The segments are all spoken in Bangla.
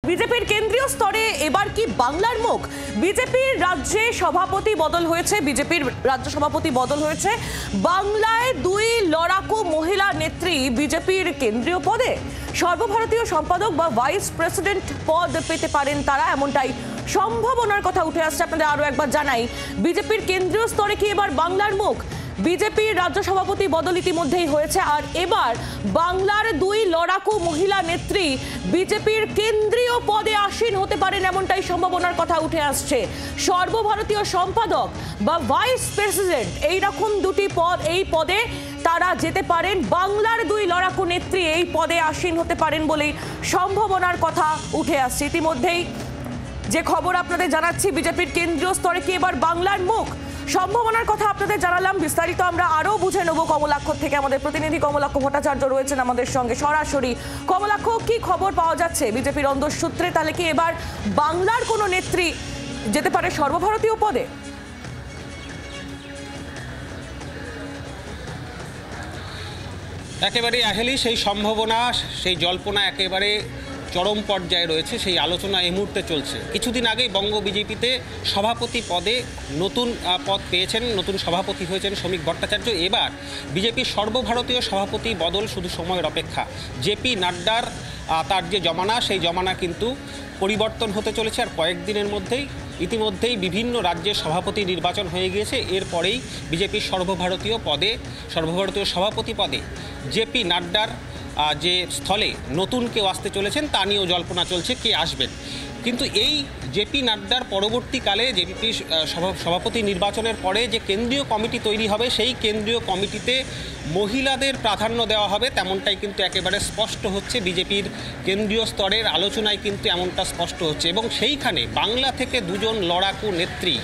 বিজেপির কেন্দ্রীয় স্তরে এবার কি বাংলার মুখ? বিজেপির রাজ্যে সভাপতি বদল হয়েছে, বাংলায় দুই লড়াকু মহিলা নেত্রী বিজেপির কেন্দ্রীয় পদে সর্বভারতীয় সম্পাদক বা ভাইস প্রেসিডেন্ট পদ পেতে পারেন তারা, এমনটাই সম্ভাবনার কথা উঠে আসছে। আপনাদের আরো একবার জানাই, বিজেপির কেন্দ্রীয় স্তরে কি এবার বাংলার মুখ? বিজেপির রাজ্য সভাপতি বদল ইতিমধ্যেই হয়েছে, আর এবার বাংলার দুই লড়াকু মহিলা নেত্রী বিজেপির কেন্দ্রীয় পদে আসীন হতে পারেন, এমনটাই সম্ভাবনার কথা উঠে আসছে। সর্বভারতীয় সম্পাদক বা ভাইস প্রেসিডেন্ট এইরকম দুটি পদ, এই পদে তারা যেতে পারেন। বাংলার দুই লড়াকু নেত্রী এই পদে আসীন হতে পারেন বলেই সম্ভাবনার কথা উঠে আসছে। ইতিমধ্যেই যে খবর আপনাদের জানাচ্ছি, বিজেপির কেন্দ্রীয় স্তরে কি এবার বাংলার মুখ? সম্ভাবনার কথা আপনাদের জানালাম। বিস্তারিত আমরা আরো বুঝে নেব কমলাক্ষ থেকে। আমাদের প্রতিনিধি কমলাক্ষ ভট্টাচার্য রয়েছেন আমাদের সঙ্গে সরাসরি। কমলাক্ষ, কি খবর পাওয়া যাচ্ছে বিজেপির অন্তঃসূত্রে? তাহলে কি এবার বাংলার কোনো নেত্রী যেতে পারে সর্বভারতীয় পদে? একেবারে আহেলি সেই সম্ভাবনা, সেই জল্পনা একেবারে চরম পর্যায়ে রয়েছে। সেই আলোচনা এই মুহূর্তে চলছে। কিছুদিন আগেই বঙ্গ বিজেপিতে সভাপতি পদে নতুন পদ পেয়েছেন, নতুন সভাপতি হয়েছেন শ্রমিক ভট্টাচার্য। এবার বিজেপির সর্বভারতীয় সভাপতি বদল শুধু সময়ের অপেক্ষা। জেপি নাড্ডার তার যে জমানা, সেই জমানা কিন্তু পরিবর্তন হতে চলেছে। আর কয়েকদিনের মধ্যেই ইতিমধ্যেই বিভিন্ন রাজ্যের সভাপতি নির্বাচন হয়ে গিয়েছে। এরপরেই বিজেপির সর্বভারতীয় সভাপতি পদে জেপি নাড্ডার যে স্থলে নতুন কেউ আসতে চলেছেন তা নিয়েও জল্পনা চলছে কে আসবেন। কিন্তু এই জেপি নাড্ডার পরবর্তীকালে জেপি সভাপতি নির্বাচনের পরে যে কেন্দ্রীয় কমিটি তৈরি হবে, সেই কেন্দ্রীয় কমিটিতে মহিলাদের প্রাধান্য দেওয়া হবে, তেমনটাই কিন্তু একেবারে স্পষ্ট হচ্ছে। বিজেপির কেন্দ্রীয় স্তরের আলোচনায় কিন্তু এমনটা স্পষ্ট হচ্ছে। এবং সেইখানে বাংলা থেকে দুজন লড়াকু নেত্রী,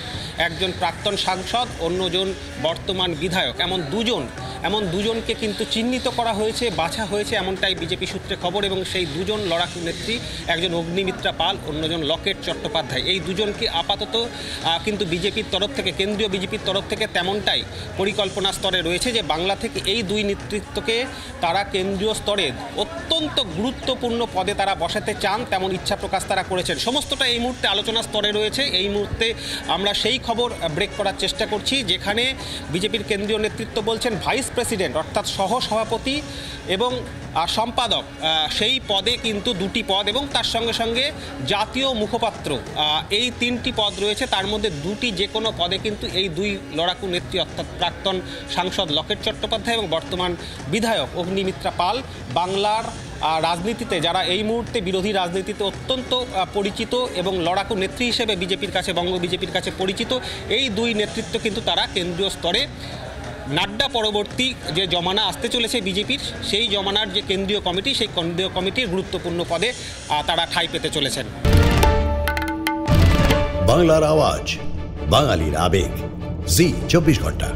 একজন প্রাক্তন সাংসদ, অন্যজন বর্তমান বিধায়ক, এমন দুজনকে কিন্তু চিহ্নিত করা হয়েছে, বাছা হয়েছে, এমনটাই বিজেপি সূত্রে খবর। এবং সেই দুজন লড়াকু নেত্রী, একজন অগ্নিমিত্রা পাল, অন্যজন লকেট চট্টোপাধ্যায়, এই দুজনকে আপাতত কিন্তু বিজেপির তরফ থেকে, কেন্দ্রীয় বিজেপির তরফ থেকে তেমনটাই পরিকল্পনা স্তরে রয়েছে যে বাংলা থেকে এই দুই নেতৃত্বকে তারা কেন্দ্রীয় স্তরে অত্যন্ত গুরুত্বপূর্ণ পদে তারা বসাতে চান, তেমন ইচ্ছা প্রকাশ তারা করেছেন। সমস্তটা এই মুহূর্তে আলোচনা স্তরে রয়েছে। এই মুহূর্তে আমরা সেই খবর ব্রেক করার চেষ্টা করছি, যেখানে বিজেপির কেন্দ্রীয় নেতৃত্ব বলছেন ভাইস প্রেসিডেন্ট অর্থাৎ সহ সভাপতি এবং সম্পাদক, সেই পদে কিন্তু দুটি পদ এবং তার সঙ্গে সঙ্গে জাতীয় মুখপাত্র, এই তিনটি পদ রয়েছে। তার মধ্যে দুটি যে কোনো পদে কিন্তু এই দুই লড়াকু নেত্রী অর্থাৎ প্রাক্তন সাংসদ লকেট চট্টোপাধ্যায় এবং বর্তমান বিধায়ক অগ্নিমিত্রা পাল, বাংলার রাজনীতিতে যারা এই মুহূর্তে বিরোধী রাজনীতিতে অত্যন্ত পরিচিত এবং লড়াকু নেত্রী হিসেবে বিজেপির কাছে, বঙ্গ বিজেপির কাছে পরিচিত, এই দুই নেতৃত্ব কিন্তু তারা কেন্দ্রীয় স্তরে নাড্ডা পরবর্তী যে জমানা আসতে চলেছে বিজেপির, সেই জমানার যে কেন্দ্রীয় কমিটি, সেই কেন্দ্রীয় কমিটির গুরুত্বপূর্ণ পদে তারা ঠাঁই পেতে চলেছেন। বাংলার আওয়াজ, বাঙালির আবেগ, জি 24 ঘন্টা।